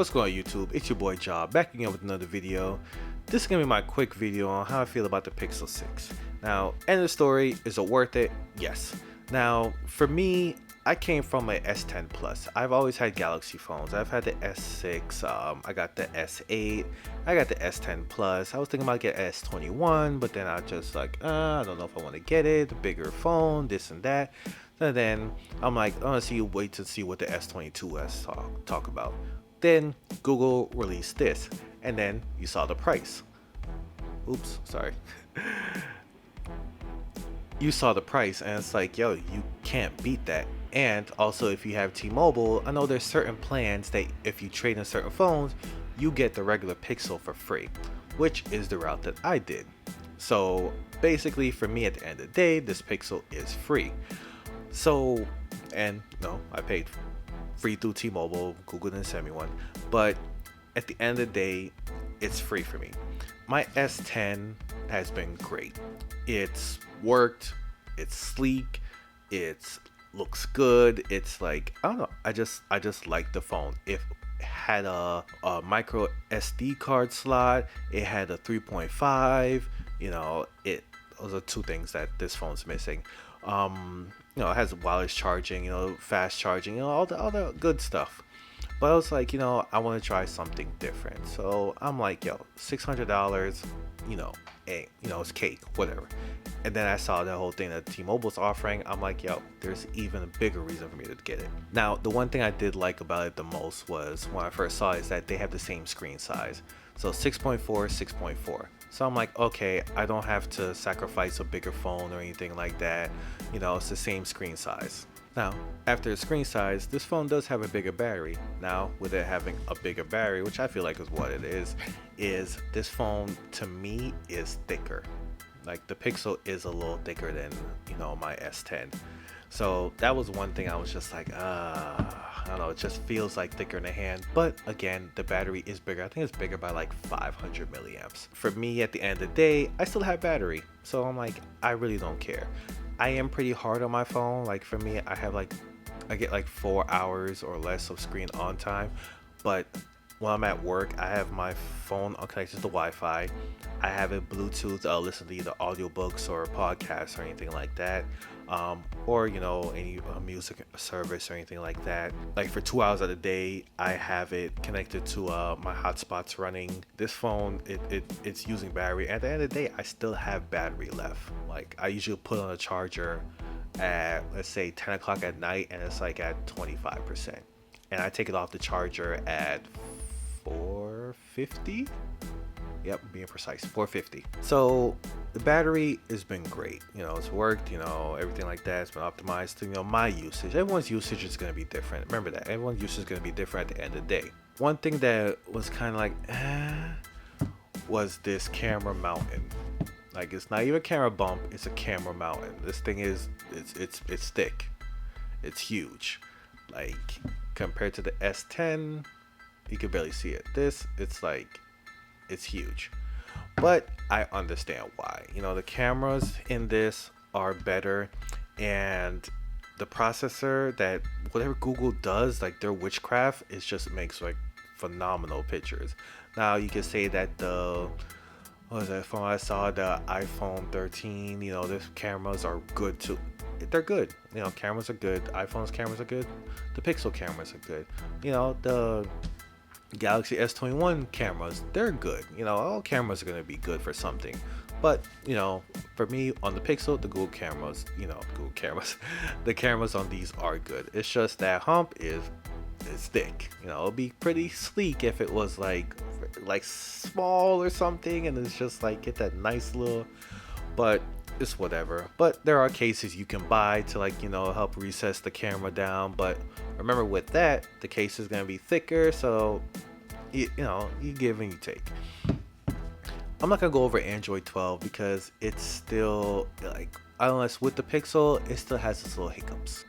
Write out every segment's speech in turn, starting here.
What's going on YouTube? It's your boy Job back again with another video. This is gonna be my quick video on how I feel about the Pixel 6. Now, end of the story, is it worth it? Yes. Now, for me, I came from a S10 Plus. I've always had Galaxy phones. I've had the S6, I got the S8, I got the S10 Plus. I was thinking about getting S21, but then I just like, I don't know if I want to get it, the bigger phone, this and that. And then I'm like, I want to wait to see what the S22s talk about. Then Google released this, and then you saw the price. Oops, sorry. You saw the price, and it's like, yo, you can't beat that. And also, if you have T-Mobile, I know there's certain plans that if you trade in certain phones, you get the regular Pixel for free, which is the route that I did. So basically, for me, at the end of the day, this Pixel is free. So, and no, I paid free through T-Mobile. Google didn't send me one, but at the end of the day, it's free for me. My S10 has been great. It's worked, it's sleek, it looks good. It's like, I don't know, I just like the phone. It had a micro SD card slot, it had a 3.5, those are two things that this phone's missing. It has wireless charging, fast charging, all the good stuff. But I was like, I want to try something different. So I'm like, yo, $600, it's cake, whatever. And then I saw the whole thing that T-Mobile's offering. I'm like, yo, there's even a bigger reason for me to get it. Now, the one thing I did like about it the most was when I first saw it, is that they have the same screen size. So 6.4, 6.4. So I'm like, okay, I don't have to sacrifice a bigger phone or anything like that. It's the same screen size. Now, after the screen size, this phone does have a bigger battery. Now, with it having a bigger battery, which I feel like is what it is this phone, to me, is thicker. Like, the Pixel is a little thicker than, my S10. So that was one thing I was just like, I don't know, it just feels like thicker in the hand. But again, the battery is bigger. I think it's bigger by like 500 milliamps. For me, at the end of the day, I still have battery. So I'm like, I really don't care. I am pretty hard on my phone. Like, for me, I get like 4 hours or less of screen on time. But when I'm at work, I have my phone connected to Wi-Fi. I have it Bluetooth, listen to either audiobooks or podcasts or anything like that. Or any music service or anything like that. Like, for 2 hours of the day, I have it connected to my hotspots running. This phone, it's using battery. At the end of the day, I still have battery left. Like, I usually put on a charger at, let's say, 10 o'clock at night, and it's like at 25%. And I take it off the charger at 450. Yep, being precise, 450. So the battery has been great. It's worked, everything like that. It's been optimized to, my usage. Everyone's usage is going to be different. Remember that. Everyone's usage is going to be different at the end of the day. One thing that was kind of like, was this camera mountain. Like, it's not even a camera bump, it's a camera mountain. This thing is, it's thick. It's huge. Like, compared to the S10, you can barely see it. It's huge. But I understand why. The cameras in this are better, and the processor, that whatever Google does, like their witchcraft, it just makes like phenomenal pictures. Now, you can say that what was that phone I saw, the iPhone 13, the cameras are good too. They're good. Cameras are good. iPhone's cameras are good. The Pixel cameras are good. The Galaxy S21 cameras, they're good. All cameras are going to be good for something. But, for me, on the Pixel, the Google cameras, the cameras on these are good. It's just that hump is thick. It'll be pretty sleek if it was like small or something, and it's just like get that nice little, but it's whatever. But there are cases you can buy to help recess the camera down. But remember, with that, the case is going to be thicker, so you give and you take. I'm not gonna go over Android 12 because it's still like, unless with the Pixel, it still has its little hiccups,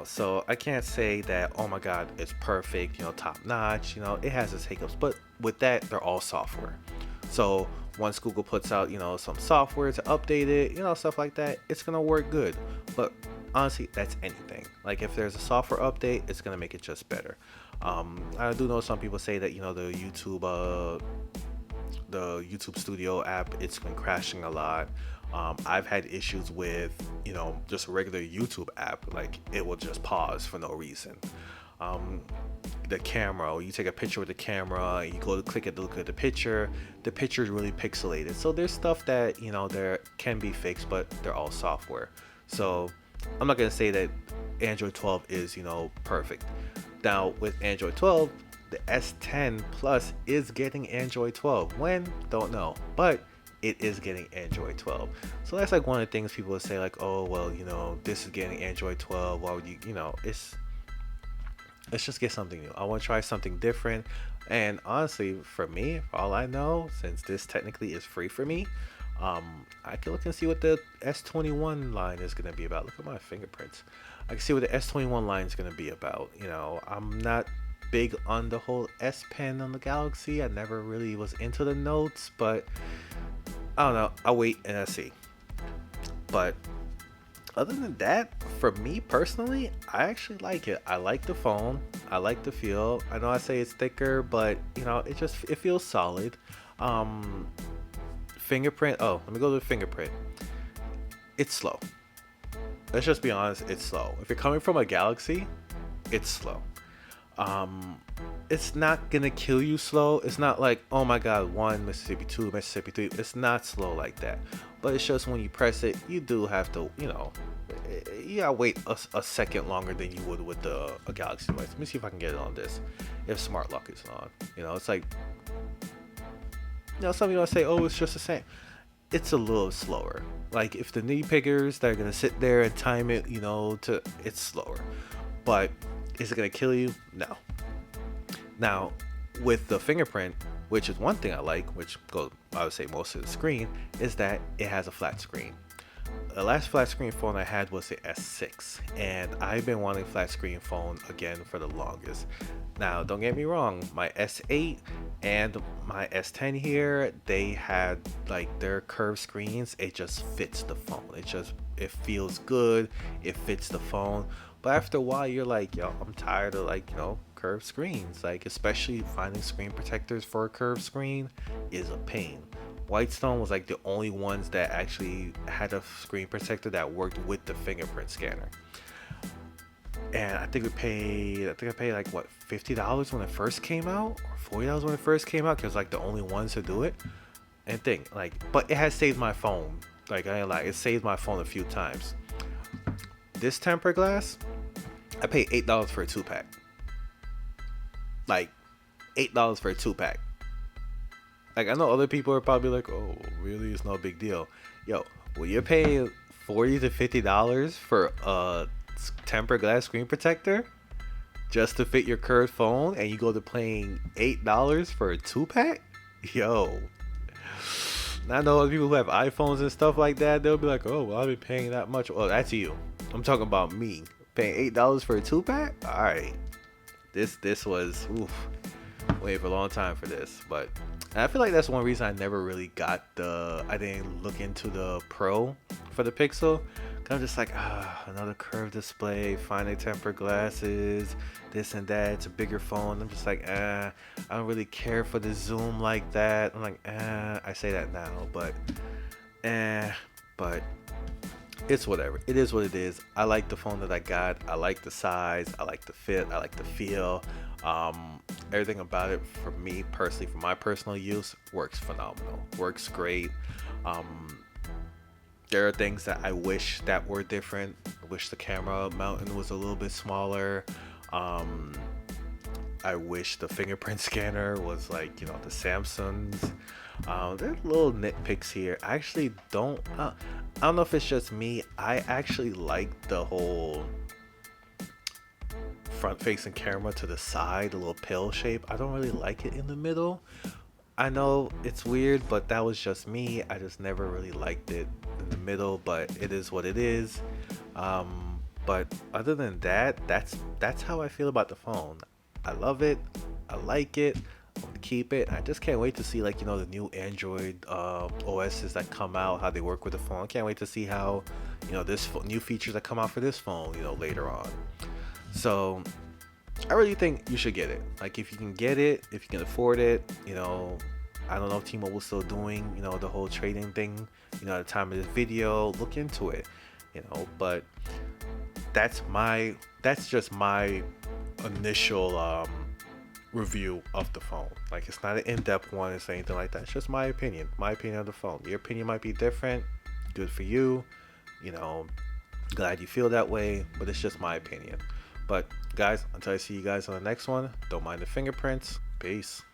so I can't say that, oh my god, it's perfect, top notch. It has its hiccups, but with that, they're all software. So once Google puts out some software to update it, stuff like that, it's gonna work good. But honestly, that's anything. Like, if there's a software update, it's gonna make it just better. I do know some people say that the YouTube Studio app, it's been crashing a lot. I've had issues with just a regular YouTube app, like it will just pause for no reason. Um, the camera, you take a picture with the camera, you go to click it to look at the picture is really pixelated. So there's stuff that there can be fixed, but they're all software. So I'm not gonna say that Android 12 is perfect. Now with Android 12, the S10 Plus is getting Android 12. When? Don't know, but it is getting Android 12. So that's like one of the things people would say, like, oh well, this is getting Android 12. Why would it's let's just get something new. I want to try something different. And honestly, for me, for all I know, since this technically is free for me, I can look and see what the S21 line is going to be about. Look at my fingerprints. I can see what the S21 line is going to be about. I'm not big on the whole S Pen on the Galaxy. I never really was into the notes, but I don't know. I'll wait and I'll see. But other than that, for me personally, I actually like it. I like the phone. I like the feel. I know I say it's thicker, but it feels solid. Fingerprint. Oh, let me go to the fingerprint. It's slow. Let's just be honest. It's slow. If you're coming from a Galaxy, it's slow. Um, it's not gonna kill you slow. It's not like, oh my god, one Mississippi, two Mississippi, three. It's not slow like that. But it's just when you press it, you do have to, you gotta wait a second longer than you would with a Galaxy device. Let me see if I can get it on this. If Smart Lock is on, it's like, some people say, oh, it's just the same. It's a little slower. Like if the knee pickers, they're gonna sit there and time it, it's slower. But is it gonna kill you? No. Now, with the fingerprint, which is one thing I like, which goes, I would say, most of the screen, is that it has a flat screen. The last flat screen phone I had was the S6, and I've been wanting a flat screen phone again for the longest. Now, don't get me wrong, my S8 and my S10 here, they had like their curved screens. It just fits the phone. It feels good. It fits the phone. But after a while, you're like, yo, I'm tired of curved screens. Like, especially finding screen protectors for a curved screen is a pain. Whitestone was like the only ones that actually had a screen protector that worked with the fingerprint scanner. And I think I paid like what, $50 when it first came out, or $40 when it first came out, because like the only ones to do it. And think like, but it has saved my phone. Like I ain't like, it saved my phone a few times. This tempered glass, I paid $8 for a 2-pack. Like $8 for a 2-pack. Like I know other people are probably like, oh, really? It's no big deal. Yo, when you're paying $40 to $50 for a tempered glass screen protector just to fit your curved phone, and you go to paying $8 for a 2-pack, yo. I know other people who have iPhones and stuff like that, they'll be like, oh, well, I'll be paying that much. Well, that's you. I'm talking about me paying $8 for a 2-pack. All right, this was waiting for a long time for this, but I feel like that's one reason I never really I didn't look into the Pro for the Pixel. I'm just like, another curved display, finely tempered glasses, this and that. It's a bigger phone. I'm just like, I don't really care for the zoom like that. I'm like, I say that now, but it's whatever. It is what it is. I like the phone that I got. I like the size. I like the fit. I like the feel. Everything about it, for me personally, for my personal use, works phenomenal. Works great. There are things that I wish that were different. I wish the camera mountain was a little bit smaller. I wish the fingerprint scanner was like, the Samsung's. There's little nitpicks here. I actually don't. I don't know if it's just me. I actually like the whole front-facing camera to the side, the little pill shape. I don't really like it in the middle. I know it's weird, but that was just me. I just never really liked it in the middle, but it is what it is. But other than that, that's how I feel about the phone. I love it. I like it. I'm gonna keep it. I just can't wait to see the new Android OSs that come out, how they work with the phone. I can't wait to see how new features that come out for this phone later on. So I really think you should get it. Like if you can get it, if you can afford it, I don't know if T-Mobile's still doing, the whole trading thing, at the time of this video, look into it, but that's just my initial review of the phone. Like it's not an in-depth one, it's anything like that. It's just my opinion of the phone. Your opinion might be different. Good for you. You know, glad you feel that way, but it's just my opinion. But guys, until I see you guys on the next one, don't mind the fingerprints. Peace.